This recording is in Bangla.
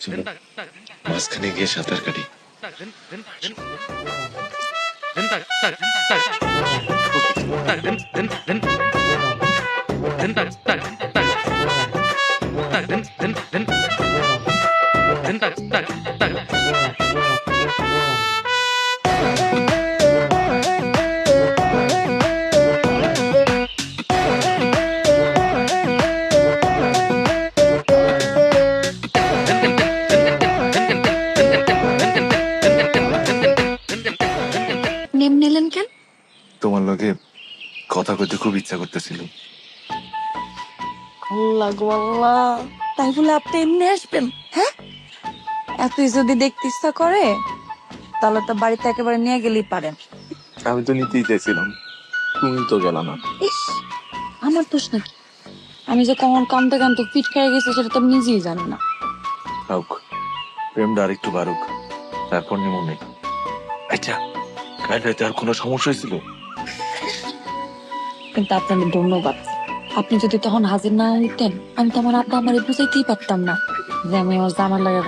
চলো মাঝখানে গিয়ে সাঁতার কাটি। নেম নিলেন কেন? তোমার লগে কথা কইতে খুব ইচ্ছা করতেছিল। আল্লাহ গো আল্লাহ, তাই বলে আপনি এমনি আসবেন? হ্যাঁ, এতই যদি দেখতে ইচ্ছা করে তাহলে তো বাড়িতে একেবারে নিয়ে গেলেই পারেন। আমি তো নিতেই চাইছিলাম, তুমি তো গেল না। ইস, আমার দোষ নাকি? আমি যে কখন কানতে কানতে ফিট খেয়ে গেছি সেটা তো আমি নিজেই জানি না। হোক, প্রেমটা আর একটু বাড়ুক, তারপর নিমন নেই। আচ্ছা, কাল রাতে আর কোনো সমস্যা হয়েছিল? কিন্তু আপনাদের ধন্যবাদ, আপনি যদি তখন হাজির না হইতেন আমি তো আমার আব্বা আমারে বুঝাইতেই পারতাম না যে আমি আমার জামার লাগে